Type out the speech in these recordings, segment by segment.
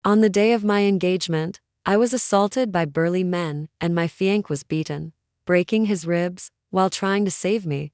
On the day of my engagement, I was assaulted by burly men and my fiancé was beaten, breaking his ribs while trying to save me.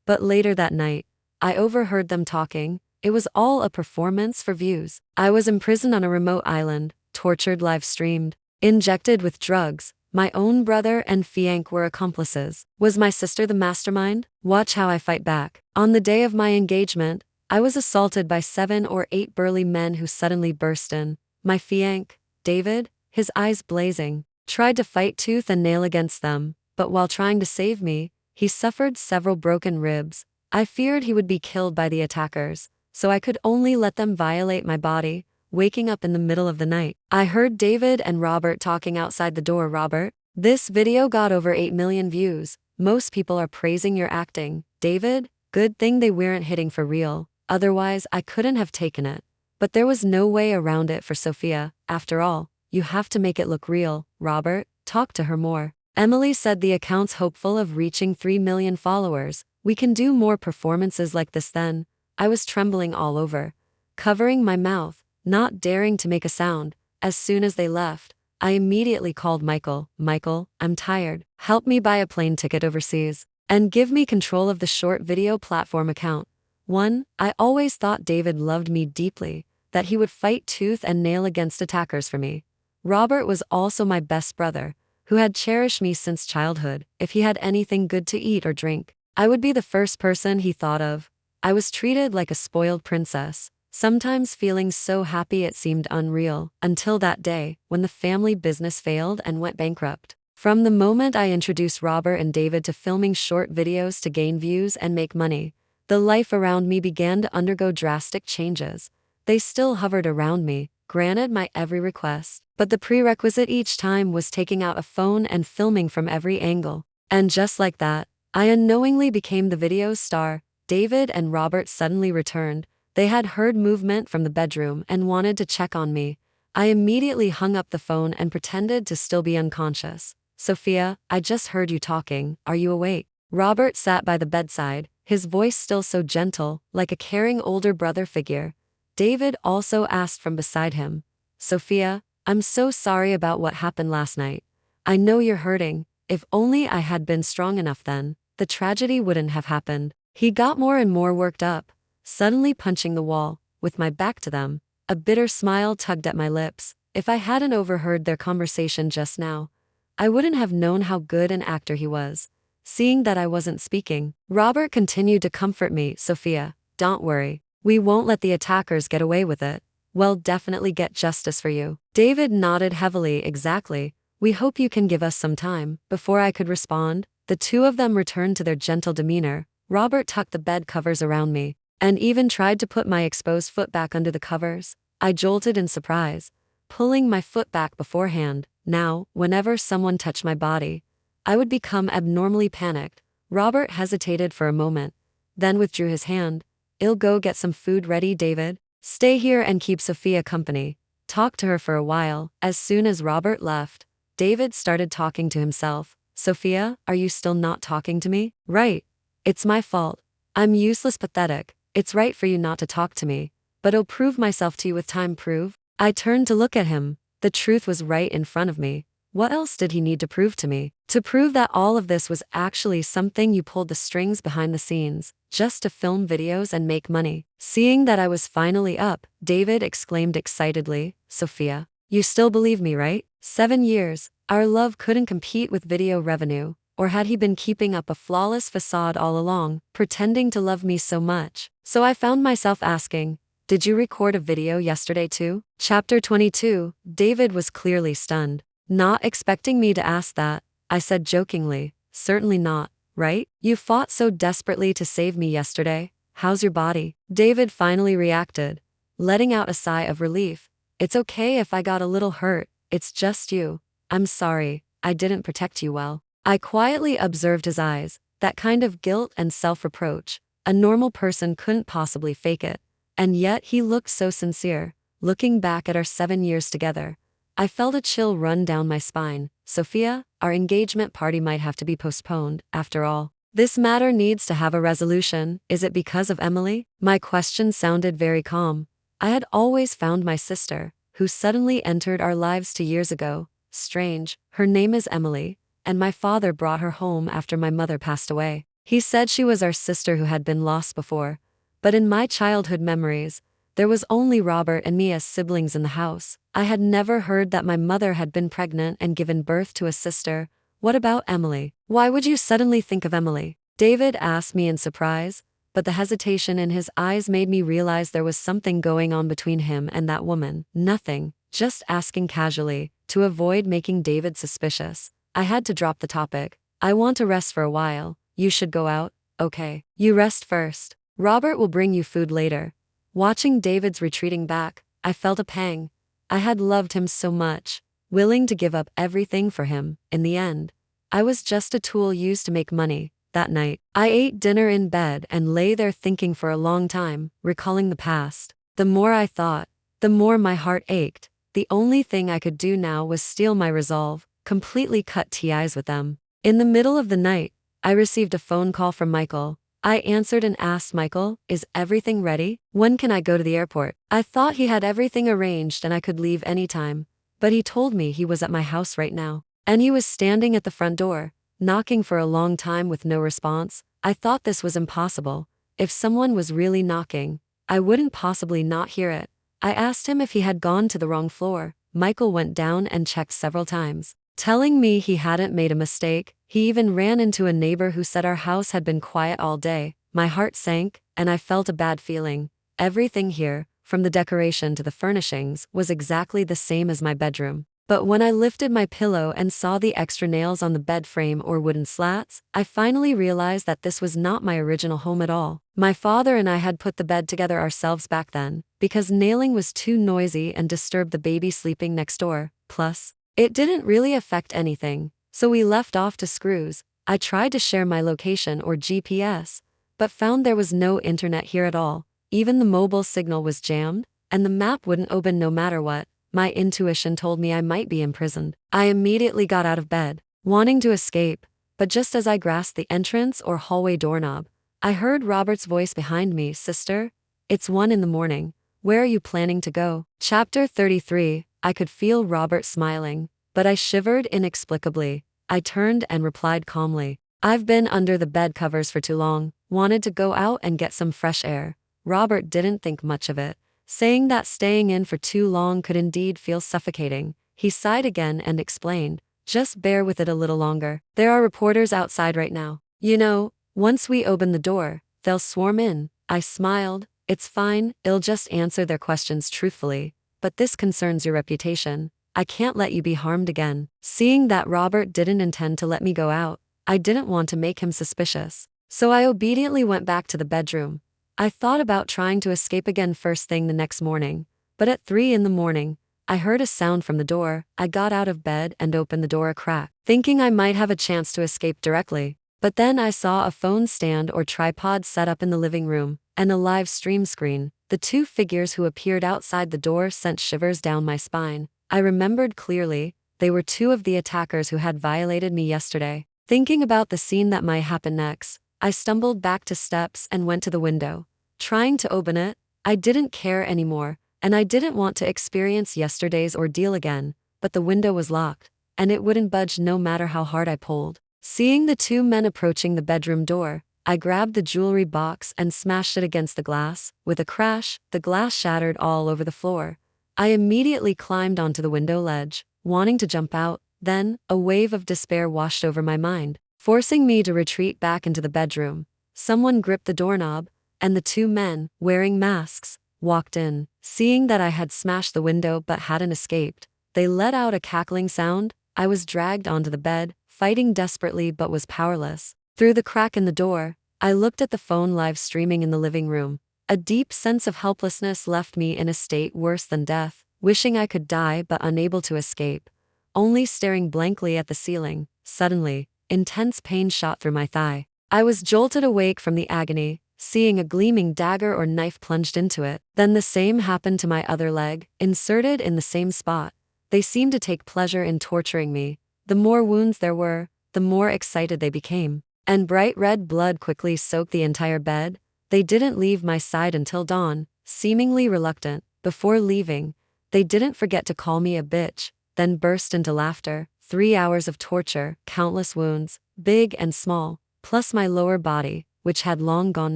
But later that night, I overheard them talking. It was all a performance for views. I was imprisoned on a remote island, tortured live-streamed, injected with drugs. My own brother and fiancé were accomplices. Was my sister the mastermind? Watch how I fight back. On the day of my engagement, I was assaulted by 7 or 8 burly men who suddenly burst in. My fiancé, David, his eyes blazing, tried to fight tooth and nail against them, but while trying to save me, he suffered several broken ribs. I feared he would be killed by the attackers, so I could only let them violate my body, waking up in the middle of the night. I heard David and Robert talking outside the door. Robert, this video got over 8 million views. Most people are praising your acting. David, good thing they weren't hitting for real, otherwise I couldn't have taken it. But there was no way around it for Sophia. After all, you have to make it look real. Robert, talk to her more. Emily said the account's hopeful of reaching 3 million followers. We can do more performances like this then. I was trembling all over, covering my mouth, not daring to make a sound. As soon as they left, I immediately called Michael. Michael, I'm tired. Help me buy a plane ticket overseas and give me control of the short video platform account. 1. I always thought David loved me deeply, that he would fight tooth and nail against attackers for me. Robert was also my best brother, who had cherished me since childhood. If he had anything good to eat or drink, I would be the first person he thought of. I was treated like a spoiled princess, sometimes feeling so happy it seemed unreal, until that day, when the family business failed and went bankrupt. From the moment I introduced Robert and David to filming short videos to gain views and make money, the life around me began to undergo drastic changes. They still hovered around me, granted my every request, but the prerequisite each time was taking out a phone and filming from every angle. And just like that, I unknowingly became the video's star. David and Robert suddenly returned. They had heard movement from the bedroom and wanted to check on me. I immediately hung up the phone and pretended to still be unconscious. Sophia, I just heard you talking. Are you awake? Robert sat by the bedside, his voice still so gentle, like a caring older brother figure. David also asked from beside him. Sophia, I'm so sorry about what happened last night. I know you're hurting. If only I had been strong enough then, the tragedy wouldn't have happened. He got more and more worked up, suddenly punching the wall, with my back to them. A bitter smile tugged at my lips. If I hadn't overheard their conversation just now, I wouldn't have known how good an actor he was. Seeing that I wasn't speaking, Robert continued to comfort me. Sophia, don't worry. We won't let the attackers get away with it. We'll definitely get justice for you. David nodded heavily. Exactly. We hope you can give us some time. Before I could respond, the two of them returned to their gentle demeanor. Robert tucked the bed covers around me, and even tried to put my exposed foot back under the covers. I jolted in surprise, pulling my foot back beforehand. Now, whenever someone touched my body, I would become abnormally panicked. Robert hesitated for a moment, then withdrew his hand. I'll go get some food ready. David, stay here and keep Sophia company. Talk to her for a while. As soon as Robert left, David started talking to himself. Sophia, are you still not talking to me? Right. It's my fault. I'm useless, pathetic. It's right for you not to talk to me, but I'll prove myself to you with time. Prove? I turned to look at him. The truth was right in front of me. What else did he need to prove to me? To prove that all of this was actually something you pulled the strings behind the scenes, just to film videos and make money. Seeing that I was finally up, David exclaimed excitedly, Sophia, you still believe me, right? 7 years, our love couldn't compete with video revenue. Or had he been keeping up a flawless facade all along, pretending to love me so much? So I found myself asking, did you record a video yesterday too? Chapter 22, David was clearly stunned. Not expecting me to ask that, I said jokingly, certainly not, right? You fought so desperately to save me yesterday. How's your body? David finally reacted, letting out a sigh of relief. It's okay if I got a little hurt. It's just you. I'm sorry, I didn't protect you well. I quietly observed his eyes, that kind of guilt and self-reproach. A normal person couldn't possibly fake it. And yet he looked so sincere. Looking back at our 7 years together, I felt a chill run down my spine. Sophia, our engagement party might have to be postponed. After all, this matter needs to have a resolution. Is it because of Emily? My question sounded very calm. I had always found my sister, who suddenly entered our lives 2 years ago. Strange, her name is Emily, and my father brought her home after my mother passed away. He said she was our sister who had been lost before, but in my childhood memories, there was only Robert and me as siblings in the house. I had never heard that my mother had been pregnant and given birth to a sister. What about Emily? Why would you suddenly think of Emily? David asked me in surprise, but the hesitation in his eyes made me realize there was something going on between him and that woman. Nothing, just asking casually, to avoid making David suspicious. I had to drop the topic. I want to rest for a while. You should go out, okay? You rest first. Robert will bring you food later. Watching David's retreating back, I felt a pang. I had loved him so much, willing to give up everything for him. In the end, I was just a tool used to make money. That night, I ate dinner in bed and lay there thinking for a long time, recalling the past. The more I thought, the more my heart ached. The only thing I could do now was steel my resolve, completely cut ties with them. In the middle of the night, I received a phone call from Michael. I answered and asked Michael, "Is everything ready? When can I go to the airport?" I thought he had everything arranged and I could leave anytime, but he told me he was at my house right now. And he was standing at the front door, knocking for a long time with no response. I thought this was impossible. If someone was really knocking, I wouldn't possibly not hear it. I asked him if he had gone to the wrong floor. Michael went down and checked several times, telling me he hadn't made a mistake. He even ran into a neighbor who said our house had been quiet all day. My heart sank, and I felt a bad feeling. Everything here, from the decoration to the furnishings, was exactly the same as my bedroom. But when I lifted my pillow and saw the extra nails on the bed frame or wooden slats, I finally realized that this was not my original home at all. My father and I had put the bed together ourselves back then, because nailing was too noisy and disturbed the baby sleeping next door. Plus, it didn't really affect anything, so we left off to screws. I tried to share my location or GPS, but found there was no internet here at all. Even the mobile signal was jammed, and the map wouldn't open no matter what. My intuition told me I might be imprisoned. I immediately got out of bed, wanting to escape, but just as I grasped the entrance or hallway doorknob, I heard Robert's voice behind me. "Sister, it's 1 in the morning. Where are you planning to go?" Chapter 33. I could feel Robert smiling, but I shivered inexplicably. I turned and replied calmly, "I've been under the bed covers for too long, wanted to go out and get some fresh air." Robert didn't think much of it, saying that staying in for too long could indeed feel suffocating. He sighed again and explained, "Just bear with it a little longer. There are reporters outside right now. You know, once we open the door, they'll swarm in." I smiled. "It's fine, I'll just answer their questions truthfully, but this concerns your reputation. I can't let you be harmed again." Seeing that Robert didn't intend to let me go out, I didn't want to make him suspicious, so I obediently went back to the bedroom. I thought about trying to escape again first thing the next morning, but at 3 in the morning, I heard a sound from the door. I got out of bed and opened the door a crack, thinking I might have a chance to escape directly. But then I saw a phone stand or tripod set up in the living room, and a live stream screen. The two figures who appeared outside the door sent shivers down my spine. I remembered clearly, they were two of the attackers who had violated me yesterday. Thinking about the scene that might happen next, I stumbled back to steps and went to the window. Trying to open it, I didn't care anymore, and I didn't want to experience yesterday's ordeal again, but the window was locked, and it wouldn't budge no matter how hard I pulled. Seeing the two men approaching the bedroom door, I grabbed the jewelry box and smashed it against the glass. With a crash, the glass shattered all over the floor. I immediately climbed onto the window ledge, wanting to jump out. Then, a wave of despair washed over my mind, forcing me to retreat back into the bedroom. Someone gripped the doorknob, and the two men, wearing masks, walked in. Seeing that I had smashed the window but hadn't escaped, they let out a cackling sound. I was dragged onto the bed, fighting desperately but was powerless. Through the crack in the door, I looked at the phone live streaming in the living room. A deep sense of helplessness left me in a state worse than death, wishing I could die but unable to escape, only staring blankly at the ceiling. Suddenly, intense pain shot through my thigh. I was jolted awake from the agony, seeing a gleaming dagger or knife plunged into it. Then the same happened to my other leg, inserted in the same spot. They seemed to take pleasure in torturing me. The more wounds there were, the more excited they became. And bright red blood quickly soaked the entire bed. They didn't leave my side until dawn, seemingly reluctant. Before leaving, They didn't forget to call me a bitch, then burst into laughter. 3 hours of torture, countless wounds, big and small, plus my lower body, which had long gone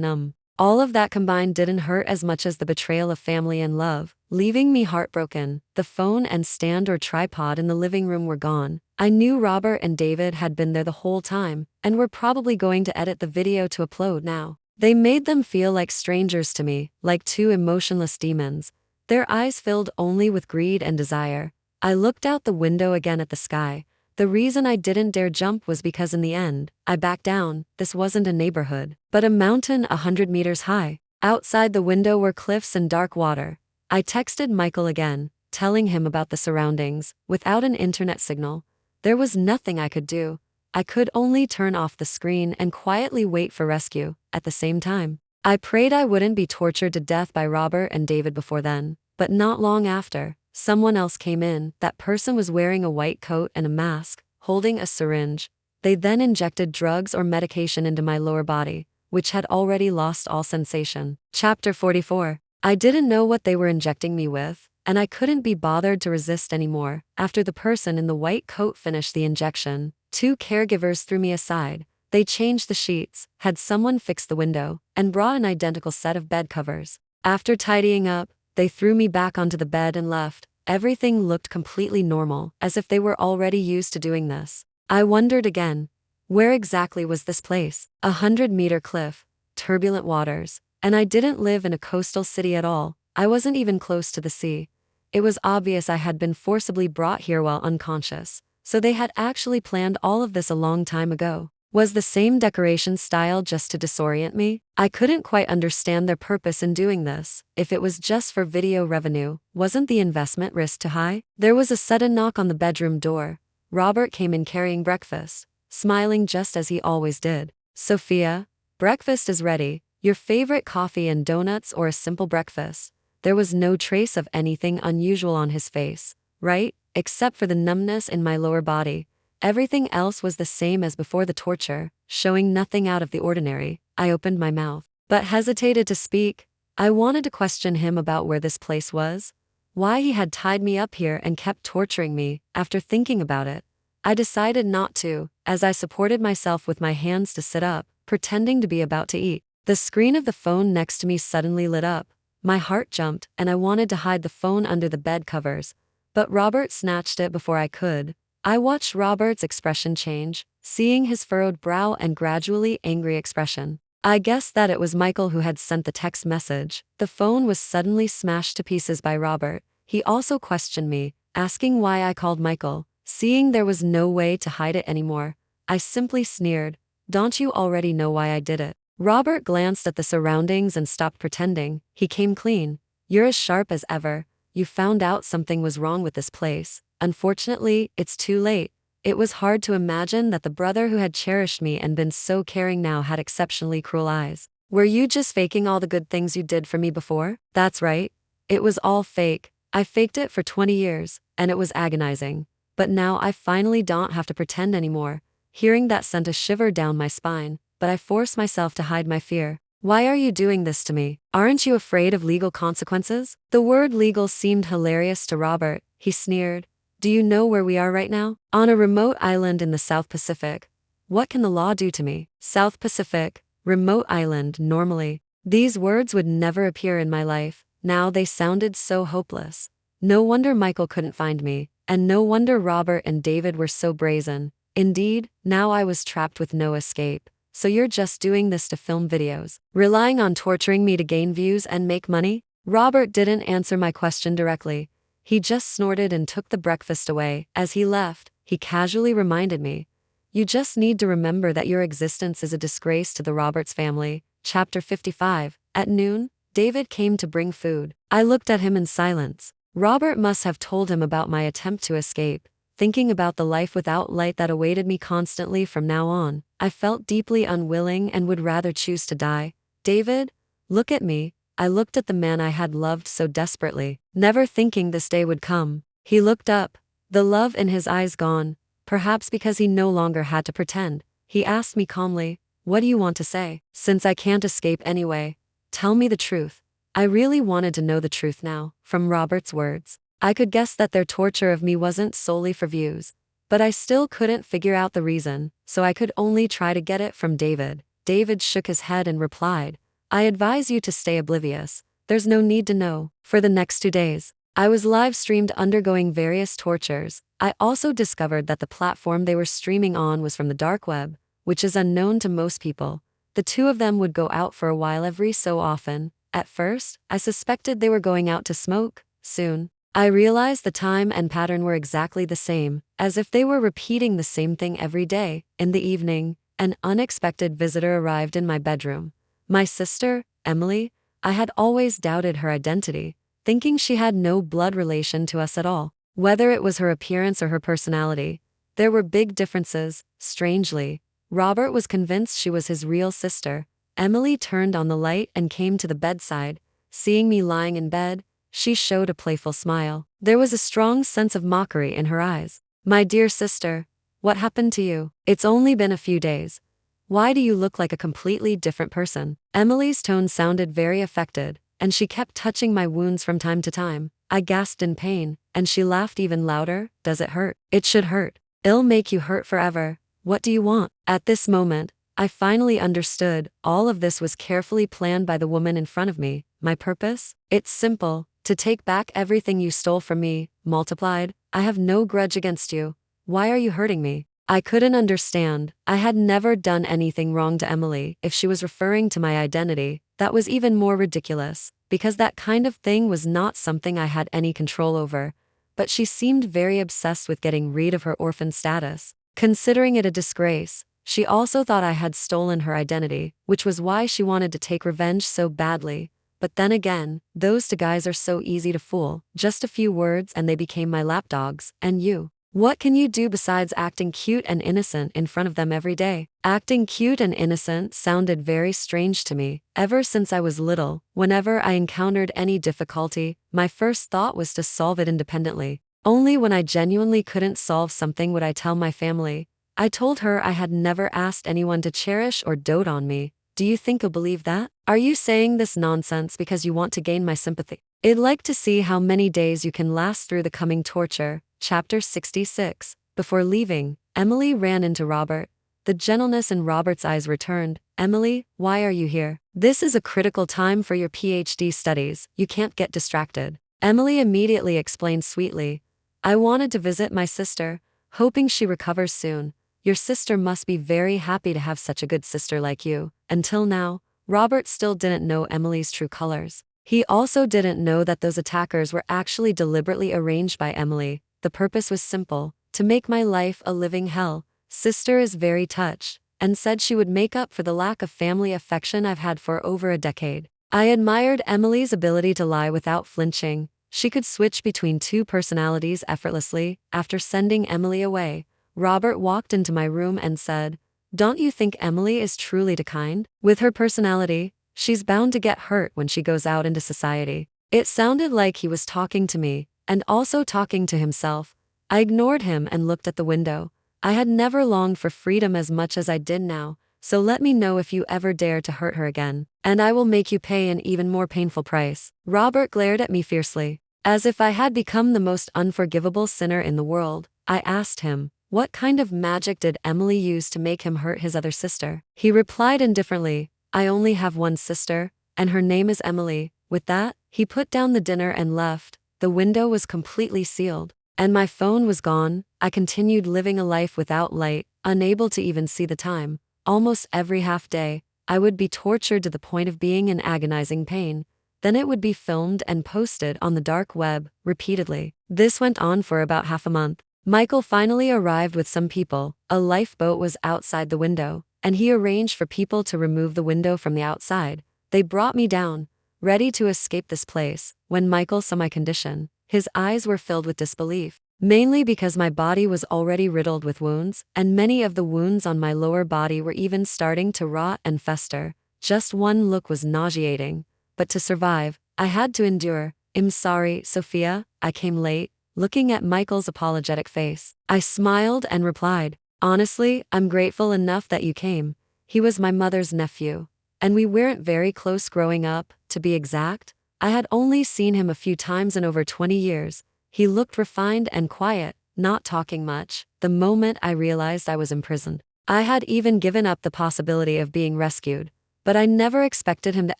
numb. All of that combined didn't hurt as much as the betrayal of family and love, leaving me heartbroken. The phone and stand or tripod in the living room were gone. I knew Robert and David had been there the whole time, and were probably going to edit the video to upload now. They made them feel like strangers to me, like two emotionless demons, their eyes filled only with greed and desire. I looked out the window again at the sky. The reason I didn't dare jump was because in the end, I backed down. This wasn't a neighborhood, but a mountain 100 meters high. Outside the window were cliffs and dark water. I texted Michael again, telling him about the surroundings. Without an internet signal, there was nothing I could do. I could only turn off the screen and quietly wait for rescue. At the same time, I prayed I wouldn't be tortured to death by Robert and David before then. But not long after, someone else came in. That person was wearing a white coat and a mask, holding a syringe. They then injected drugs or medication into my lower body, which had already lost all sensation. Chapter 44. I didn't know what they were injecting me with, and I couldn't be bothered to resist anymore. After the person in the white coat finished the injection, 2 caregivers threw me aside. They changed the sheets, had someone fix the window, and brought an identical set of bed covers. After tidying up, they threw me back onto the bed and left. Everything looked completely normal, as if they were already used to doing this. I wondered again, where exactly was this place? 100-meter cliff, turbulent waters, and I didn't live in a coastal city at all. I wasn't even close to the sea. It was obvious I had been forcibly brought here while unconscious, so they had actually planned all of this a long time ago. Was the same decoration style just to disorient me? I couldn't quite understand their purpose in doing this. If it was just for video revenue, wasn't the investment risk too high? There was a sudden knock on the bedroom door. Robert came in carrying breakfast, smiling just as he always did. Sophia, breakfast is ready. Your favorite coffee and donuts or a simple breakfast? There was no trace of anything unusual on his face, right? Except for the numbness in my lower body. Everything else was the same as before the torture, showing nothing out of the ordinary. I opened my mouth, but hesitated to speak. I wanted to question him about where this place was, why he had tied me up here and kept torturing me. After thinking about it, I decided not to, as I supported myself with my hands to sit up, pretending to be about to eat. The screen of the phone next to me suddenly lit up. My heart jumped, and I wanted to hide the phone under the bed covers, but Robert snatched it before I could. I watched Robert's expression change, seeing his furrowed brow and gradually angry expression. I guessed that it was Michael who had sent the text message. The phone was suddenly smashed to pieces by Robert. He also questioned me, asking why I called Michael. Seeing there was no way to hide it anymore, I simply sneered, "Don't you already know why I did it?" Robert glanced at the surroundings and stopped pretending. He came clean. "You're as sharp as ever. You found out something was wrong with this place. Unfortunately, it's too late." It was hard to imagine that the brother who had cherished me and been so caring now had exceptionally cruel eyes. "Were you just faking all the good things you did for me before?" "That's right. It was all fake. I faked it for 20 years, and it was agonizing. But now I finally don't have to pretend anymore." Hearing that sent a shiver down my spine, but I forced myself to hide my fear. "Why are you doing this to me? Aren't you afraid of legal consequences?" The word legal seemed hilarious to Robert. He sneered. "Do you know where we are right now? On a remote island in the South Pacific. What can the law do to me?" South Pacific, remote island. Normally, these words would never appear in my life. Now they sounded so hopeless. No wonder Michael couldn't find me, and no wonder Robert and David were so brazen. Indeed, now I was trapped with no escape. "So you're just doing this to film videos, relying on torturing me to gain views and make money?" Robert didn't answer my question directly. He just snorted and took the breakfast away. As he left, he casually reminded me, "You just need to remember that your existence is a disgrace to the Roberts family." Chapter 55. At noon, David came to bring food. I looked at him in silence. Robert must have told him about my attempt to escape. Thinking about the life without light that awaited me constantly from now on, I felt deeply unwilling and would rather choose to die. "David, look at me." I looked at the man I had loved so desperately, never thinking this day would come. He looked up, the love in his eyes gone, perhaps because he no longer had to pretend. He asked me calmly, "What do you want to say? Since I can't escape anyway, tell me the truth." I really wanted to know the truth now, from Robert's words. I could guess that their torture of me wasn't solely for views. But I still couldn't figure out the reason, so I could only try to get it from David. David shook his head and replied, I advise you to stay oblivious. There's no need to know. For the next 2 days, I was live streamed undergoing various tortures. I also discovered that the platform they were streaming on was from the dark web, which is unknown to most people. The two of them would go out for a while every so often. At first, I suspected they were going out to smoke. Soon, I realized the time and pattern were exactly the same, as if they were repeating the same thing every day. In the evening, an unexpected visitor arrived in my bedroom. My sister, Emily. I had always doubted her identity, thinking she had no blood relation to us at all. Whether it was her appearance or her personality, there were big differences. Strangely, Robert was convinced she was his real sister. Emily turned on the light and came to the bedside. Seeing me lying in bed, she showed a playful smile. There was a strong sense of mockery in her eyes. My dear sister, what happened to you? It's only been a few days. Why do you look like a completely different person? Emily's tone sounded very affected, and she kept touching my wounds from time to time. I gasped in pain, and she laughed even louder. Does it hurt? It should hurt. It'll make you hurt forever. What do you want? At this moment, I finally understood. All of this was carefully planned by the woman in front of me. My purpose? It's simple. To take back everything you stole from me, multiplied. I have no grudge against you. Why are you hurting me? I couldn't understand. I had never done anything wrong to Emily. If she was referring to my identity, that was even more ridiculous, because that kind of thing was not something I had any control over. But she seemed very obsessed with getting rid of her orphan status, considering it a disgrace. She also thought I had stolen her identity, which was why she wanted to take revenge so badly. But then again, those two guys are so easy to fool. Just a few words and they became my lapdogs. And you? What can you do besides acting cute and innocent in front of them every day? Acting cute and innocent sounded very strange to me. Ever since I was little, whenever I encountered any difficulty, my first thought was to solve it independently. Only when I genuinely couldn't solve something would I tell my family. I told her I had never asked anyone to cherish or dote on me. Do you think you'll believe that? Are you saying this nonsense because you want to gain my sympathy? I'd like to see how many days you can last through the coming torture. Chapter 66. Before leaving, Emily ran into Robert. The gentleness in Robert's eyes returned. Emily, why are you here? This is a critical time for your PhD studies. You can't get distracted. Emily immediately explained sweetly. I wanted to visit my sister, hoping she recovers soon. Your sister must be very happy to have such a good sister like you. Until now, Robert still didn't know Emily's true colors. He also didn't know that those attackers were actually deliberately arranged by Emily. The purpose was simple, to make my life a living hell. Sister is very touched, and said she would make up for the lack of family affection I've had for over a decade. I admired Emily's ability to lie without flinching. She could switch between two personalities effortlessly. After sending Emily away, Robert walked into my room and said, Don't you think Emily is truly too kind? With her personality, she's bound to get hurt when she goes out into society. It sounded like he was talking to me, and also talking to himself. I ignored him and looked at the window. I had never longed for freedom as much as I did now, so let me know if you ever dare to hurt her again, and I will make you pay an even more painful price. Robert glared at me fiercely. As if I had become the most unforgivable sinner in the world, I asked him, what kind of magic did Emily use to make him hurt his other sister? He replied indifferently, I only have one sister, and her name is Emily. With that, he put down the dinner and left. The window was completely sealed, and my phone was gone. I continued living a life without light, unable to even see the time. Almost every half day, I would be tortured to the point of being in agonizing pain. Then it would be filmed and posted on the dark web, repeatedly. This went on for about half a month. Michael finally arrived with some people. A lifeboat was outside the window, and he arranged for people to remove the window from the outside. They brought me down, ready to escape this place. When Michael saw my condition, his eyes were filled with disbelief, mainly because my body was already riddled with wounds, and many of the wounds on my lower body were even starting to rot and fester. Just one look was nauseating, but to survive, I had to endure. I'm sorry, Sophia, I came late. Looking at Michael's apologetic face, I smiled and replied, honestly, I'm grateful enough that you came. He was my mother's nephew, and we weren't very close growing up. To be exact, I had only seen him a few times in over 20 years. He looked refined and quiet, not talking much, the moment I realized I was imprisoned. I had even given up the possibility of being rescued, but I never expected him to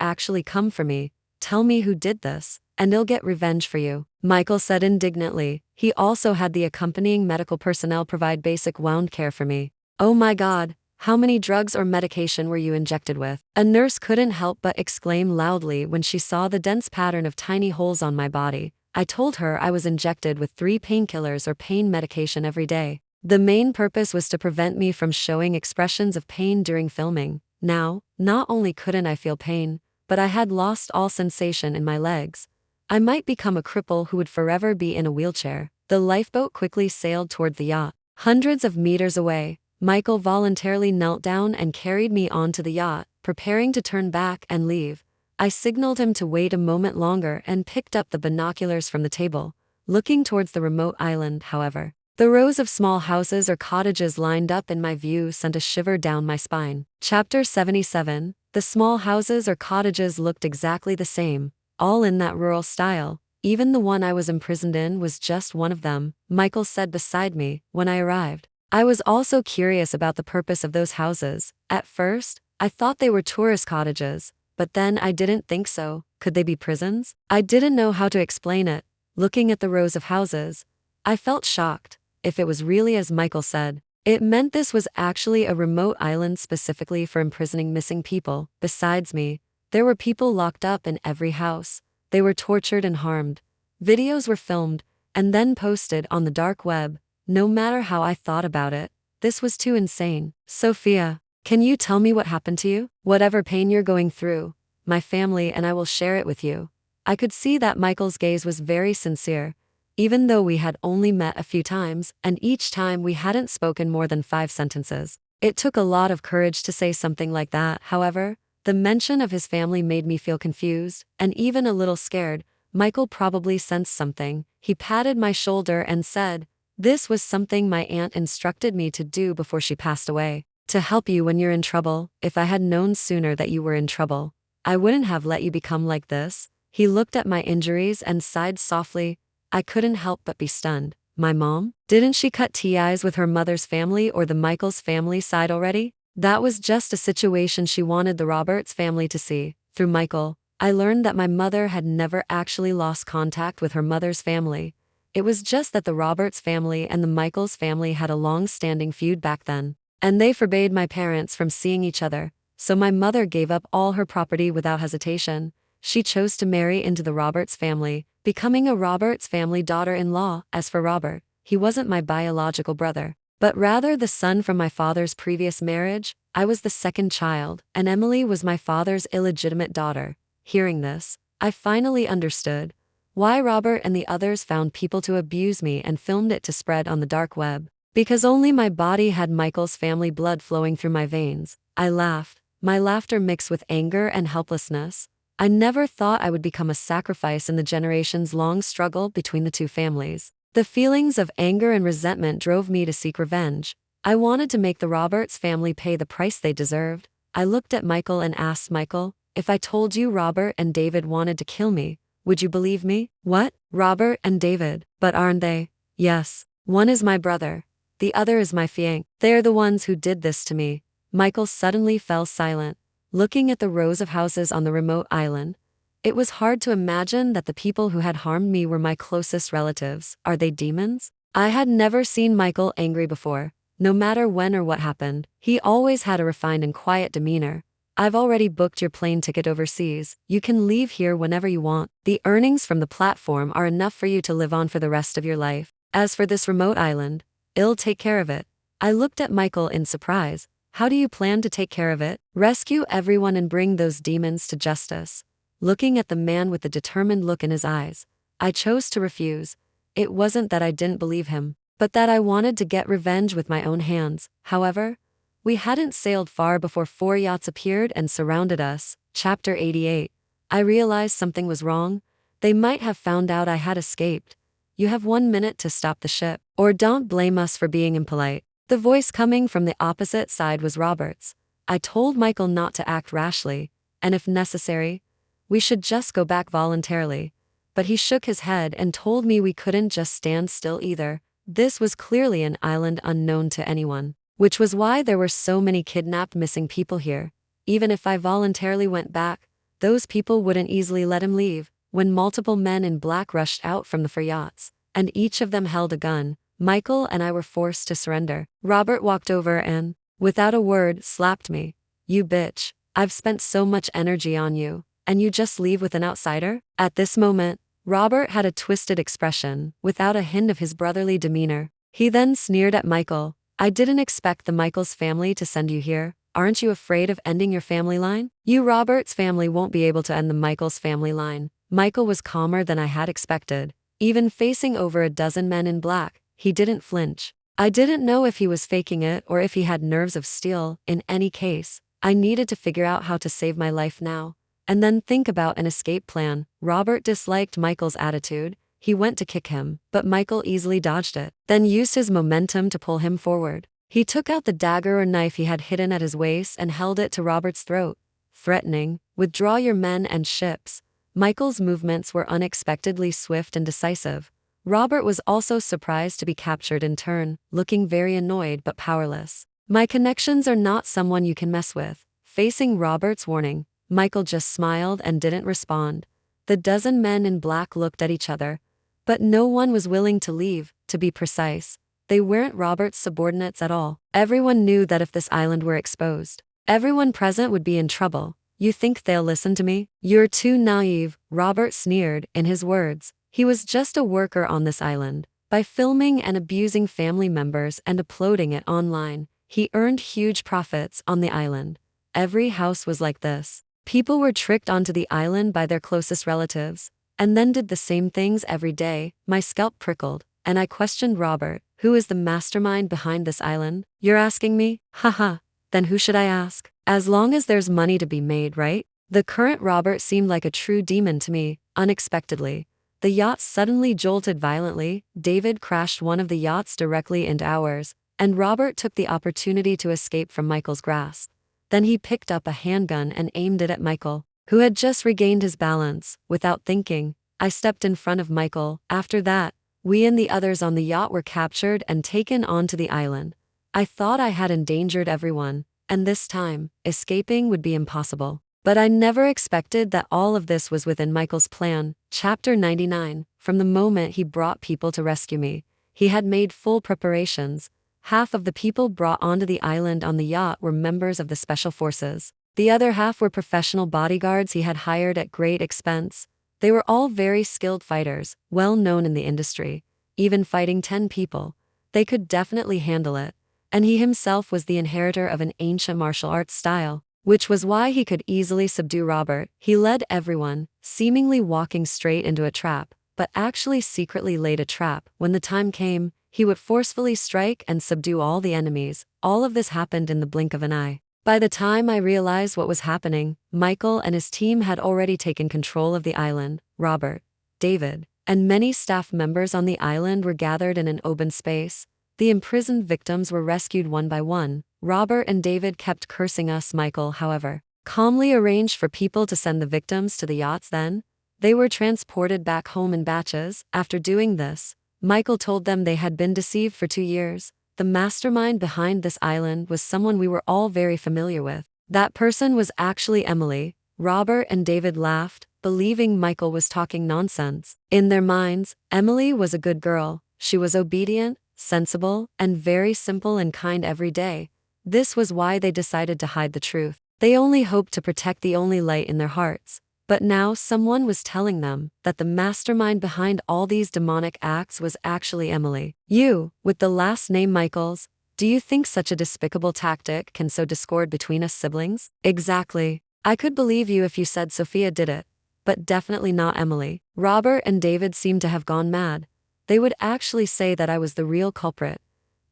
actually come for me. Tell me who did this, and he'll get revenge for you, Michael said indignantly. He also had the accompanying medical personnel provide basic wound care for me. Oh my God, how many drugs or medication were you injected with? A nurse couldn't help but exclaim loudly when she saw the dense pattern of tiny holes on my body. I told her I was injected with 3 painkillers or pain medication every day. The main purpose was to prevent me from showing expressions of pain during filming. Now, not only couldn't I feel pain, but I had lost all sensation in my legs. I might become a cripple who would forever be in a wheelchair. The lifeboat quickly sailed toward the yacht. Hundreds of meters away, Michael voluntarily knelt down and carried me onto the yacht, preparing to turn back and leave. I signaled him to wait a moment longer and picked up the binoculars from the table, looking towards the remote island. However, the rows of small houses or cottages lined up in my view sent a shiver down my spine. Chapter 77. The small houses or cottages looked exactly the same, all in that rural style. Even the one I was imprisoned in was just one of them, Michael said beside me when I arrived. I was also curious about the purpose of those houses. At first, I thought they were tourist cottages, but then I didn't think so. Could they be prisons? I didn't know how to explain it. Looking at the rows of houses, I felt shocked. If it was really as Michael said, it meant this was actually a remote island specifically for imprisoning missing people. Besides me, there were people locked up in every house. They were tortured and harmed. Videos were filmed and then posted on the dark web. No matter how I thought about it, this was too insane. Sophia, can you tell me what happened to you? Whatever pain you're going through, my family and I will share it with you. I could see that Michael's gaze was very sincere, even though we had only met a few times, and each time we hadn't spoken more than 5 sentences. It took a lot of courage to say something like that. However, the mention of his family made me feel confused, and even a little scared. Michael probably sensed something. He patted my shoulder and said, "This was something my aunt instructed me to do before she passed away. To help you when you're in trouble. If I had known sooner that you were in trouble, I wouldn't have let you become like this." He looked at my injuries and sighed softly. I couldn't help but be stunned. My mom? Didn't she cut ties with her mother's family or the Michaels family side already? That was just a situation she wanted the Roberts family to see. Through Michael, I learned that my mother had never actually lost contact with her mother's family. It was just that the Roberts family and the Michaels family had a long-standing feud back then, and they forbade my parents from seeing each other. So my mother gave up all her property without hesitation. She chose to marry into the Roberts family, becoming a Roberts family daughter-in-law. As for Robert, he wasn't my biological brother, but rather the son from my father's previous marriage. I was the second child, and Emily was my father's illegitimate daughter. Hearing this, I finally understood why Robert and the others found people to abuse me and filmed it to spread on the dark web. Because only my body had Michael's family blood flowing through my veins. I laughed, my laughter mixed with anger and helplessness. I never thought I would become a sacrifice in the generations-long struggle between the two families. The feelings of anger and resentment drove me to seek revenge. I wanted to make the Roberts family pay the price they deserved. I looked at Michael and asked, "Michael, if I told you Robert and David wanted to kill me, would you believe me?" "What? Robert and David? But aren't they?" "Yes. One is my brother. The other is my fiancé. They're the ones who did this to me." Michael suddenly fell silent, looking at the rows of houses on the remote island. It was hard to imagine that the people who had harmed me were my closest relatives. Are they demons? I had never seen Michael angry before. No matter when or what happened, he always had a refined and quiet demeanor. "I've already booked your plane ticket overseas. You can leave here whenever you want. The earnings from the platform are enough for you to live on for the rest of your life. As for this remote island, I'll take care of it." I looked at Michael in surprise. "How do you plan to take care of it?" "Rescue everyone and bring those demons to justice." Looking at the man with the determined look in his eyes, I chose to refuse. It wasn't that I didn't believe him, but that I wanted to get revenge with my own hands. However, we hadn't sailed far before 4 yachts appeared and surrounded us. Chapter 88. I realized something was wrong. They might have found out I had escaped. "You have 1 minute to stop the ship, or don't blame us for being impolite." The voice coming from the opposite side was Robert's. I told Michael not to act rashly, and if necessary, we should just go back voluntarily. but he shook his head and told me we couldn't just stand still either. This was clearly an island unknown to anyone, which was why there were so many kidnapped missing people here. Even if I voluntarily went back, those people wouldn't easily let him leave. When multiple men in black rushed out from the fur yachts, and each of them held a gun, Michael and I were forced to surrender. Robert walked over and, without a word, slapped me. You bitch, I've spent so much energy on you, and you just leave with an outsider? At this moment, Robert had a twisted expression, without a hint of his brotherly demeanor. He then sneered at Michael. I didn't expect the Michaels family to send you here. Aren't you afraid of ending your family line? You Robert's family won't be able to end the Michaels family line. Michael was calmer than I had expected. Even facing over a dozen men in black, he didn't flinch. I didn't know if he was faking it or if he had nerves of steel. In any case, I needed to figure out how to save my life now, and then think about an escape plan. Robert disliked Michael's attitude. He went to kick him, but Michael easily dodged it, then used his momentum to pull him forward. He took out the dagger or knife he had hidden at his waist and held it to Robert's throat, threatening, "Withdraw your men and ships." Michael's movements were unexpectedly swift and decisive. Robert was also surprised to be captured in turn, looking very annoyed but powerless. My connections are not someone you can mess with. Facing Robert's warning, Michael just smiled and didn't respond. The dozen men in black looked at each other, but no one was willing to leave. To be precise, they weren't Robert's subordinates at all. Everyone knew that if this island were exposed, everyone present would be in trouble. You think they'll listen to me? You're too naive, Robert sneered. In his words, he was just a worker on this island. By filming and abusing family members and uploading it online, he earned huge profits on the island. Every house was like this. People were tricked onto the island by their closest relatives, and then did the same things every day. My scalp prickled, and I questioned Robert. Who is the mastermind behind this island? You're asking me? Haha. Then who should I ask? As long as there's money to be made, right? The current Robert seemed like a true demon to me. Unexpectedly, the yacht suddenly jolted violently. David crashed one of the yachts directly into ours, and Robert took the opportunity to escape from Michael's grasp. Then he picked up a handgun and aimed it at Michael, who had just regained his balance. Without thinking, I stepped in front of Michael. After that, we and the others on the yacht were captured and taken onto the island. I thought I had endangered everyone, and this time, escaping would be impossible. But I never expected that all of this was within Michael's plan. Chapter 99. From the moment he brought people to rescue me, he had made full preparations. Half of the people brought onto the island on the yacht were members of the special forces. The other half were professional bodyguards he had hired at great expense. They were all very skilled fighters, well known in the industry. Even fighting 10 people, they could definitely handle it. And he himself was the inheritor of an ancient martial arts style, which was why he could easily subdue Robert. He led everyone, seemingly walking straight into a trap, but actually secretly laid a trap. When the time came, he would forcefully strike and subdue all the enemies. All of this happened in the blink of an eye. By the time I realized what was happening, Michael and his team had already taken control of the island. Robert, David, and many staff members on the island were gathered in an open space. The imprisoned victims were rescued one by one. Robert and David kept cursing us. Michael, however, calmly arranged for people to send the victims to the yachts. Then, they were transported back home in batches. After doing this, Michael told them they had been deceived for 2 years. The mastermind behind this island was someone we were all very familiar with. That person was actually Emily. Robert and David laughed, believing Michael was talking nonsense. In their minds, Emily was a good girl. She was obedient, sensible, and very simple and kind every day. This was why they decided to hide the truth. They only hoped to protect the only light in their hearts. But now someone was telling them that the mastermind behind all these demonic acts was actually Emily. You, with the last name Michaels, do you think such a despicable tactic can sow discord between us siblings? Exactly. I could believe you if you said Sophia did it, but definitely not Emily. Robert and David seemed to have gone mad. They would actually say that I was the real culprit.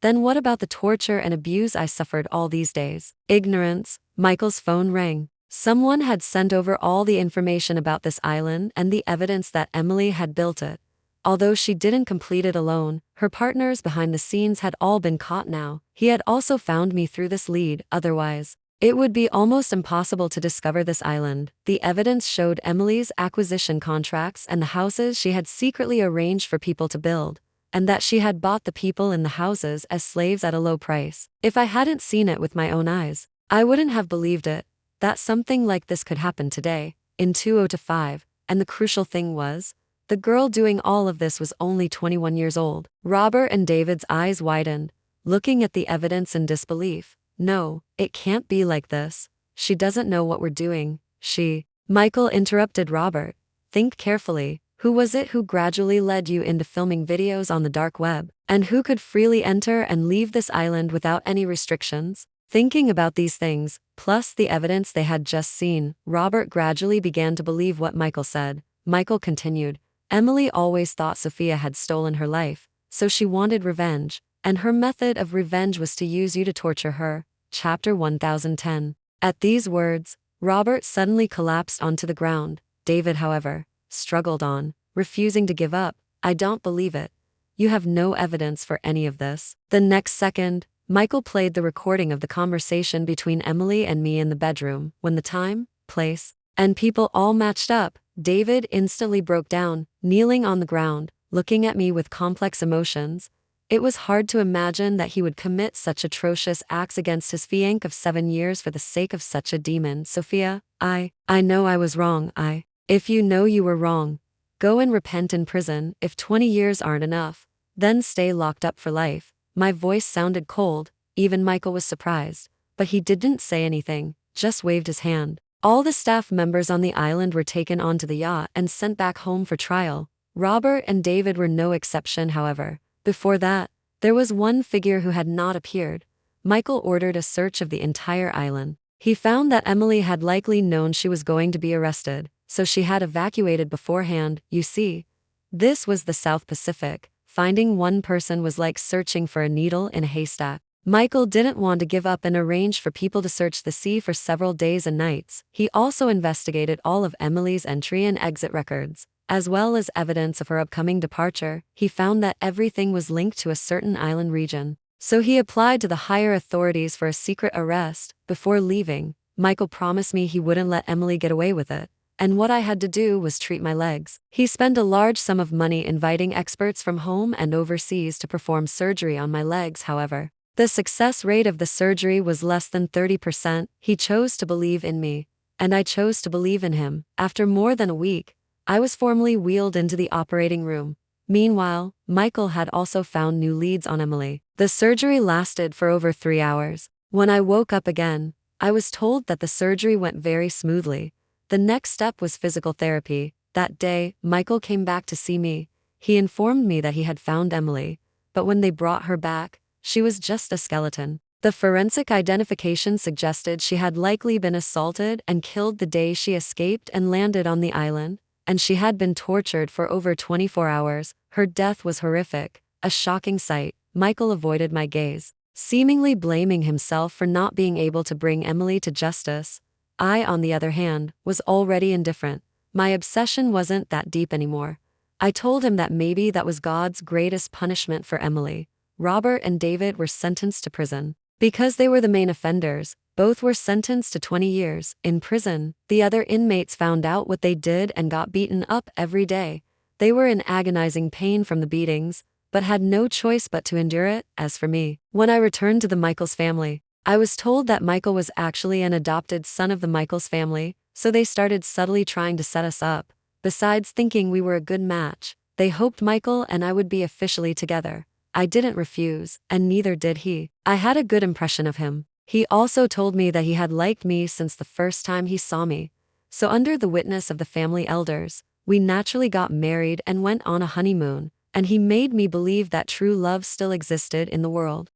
Then what about the torture and abuse I suffered all these days? Ignorance. Michael's phone rang. Someone had sent over all the information about this island and the evidence that Emily had built it. Although she didn't complete it alone, her partners behind the scenes had all been caught now. He had also found me through this lead. Otherwise, It would be almost impossible to discover this island. The evidence showed Emily's acquisition contracts and the houses she had secretly arranged for people to build, and that she had bought the people in the houses as slaves at a low price. If I hadn't seen it with my own eyes, I wouldn't have believed it, that something like this could happen today, in 2005, and the crucial thing was, the girl doing all of this was only 21 years old. Robert and David's eyes widened, looking at the evidence in disbelief. No, it can't be like this. She doesn't know what we're doing. Michael interrupted Robert. Think carefully. Who was it who gradually led you into filming videos on the dark web? And who could freely enter and leave this island without any restrictions? Thinking about these things, plus the evidence they had just seen, Robert gradually began to believe what Michael said. Michael continued, Emily always thought Sophia had stolen her life, so she wanted revenge, and her method of revenge was to use you to torture her. Chapter 1010. At these words, Robert suddenly collapsed onto the ground. David, however, struggled on, refusing to give up. I don't believe it. You have no evidence for any of this. The next second, Michael played the recording of the conversation between Emily and me in the bedroom. When the time, place, and people all matched up, David instantly broke down, kneeling on the ground, looking at me with complex emotions. It was hard to imagine that he would commit such atrocious acts against his fiancée of 7 years for the sake of such a demon. Sophia, I know I was wrong. If you know you were wrong, go and repent in prison. If 20 years aren't enough, then stay locked up for life. My voice sounded cold. Even Michael was surprised, but he didn't say anything, just waved his hand. All the staff members on the island were taken onto the yacht and sent back home for trial. Robert and David were no exception, however. Before that, there was one figure who had not appeared. Michael ordered a search of the entire island. He found that Emily had likely known she was going to be arrested, so she had evacuated beforehand. You see, this was the South Pacific. Finding one person was like searching for a needle in a haystack. Michael didn't want to give up and arranged for people to search the sea for several days and nights. He also investigated all of Emily's entry and exit records, as well as evidence of her upcoming departure. He found that everything was linked to a certain island region. So he applied to the higher authorities for a secret arrest. Before leaving, Michael promised me he wouldn't let Emily get away with it, and what I had to do was treat my legs. He spent a large sum of money inviting experts from home and overseas to perform surgery on my legs. However, the success rate of the surgery was less than 30%. He chose to believe in me, and I chose to believe in him. After more than a week, I was formally wheeled into the operating room. Meanwhile, Michael had also found new leads on Emily. The surgery lasted for over 3 hours. When I woke up again, I was told that the surgery went very smoothly. The next step was physical therapy. That day, Michael came back to see me. He informed me that he had found Emily, but when they brought her back, she was just a skeleton. The forensic identification suggested she had likely been assaulted and killed the day she escaped and landed on the island, and she had been tortured for over 24 hours. Her death was horrific, a shocking sight. Michael avoided my gaze, seemingly blaming himself for not being able to bring Emily to justice. I, on the other hand, was already indifferent. My obsession wasn't that deep anymore. I told him that maybe that was God's greatest punishment for Emily. Robert and David were sentenced to prison. Because they were the main offenders, both were sentenced to 20 years in prison. The other inmates found out what they did and got beaten up every day. They were in agonizing pain from the beatings, but had no choice but to endure it. As for me, when I returned to the Michaels family, I was told that Michael was actually an adopted son of the Michaels family, so they started subtly trying to set us up. Besides thinking we were a good match, they hoped Michael and I would be officially together. I didn't refuse, and neither did he. I had a good impression of him. He also told me that he had liked me since the first time he saw me. So under the witness of the family elders, we naturally got married and went on a honeymoon, and he made me believe that true love still existed in the world.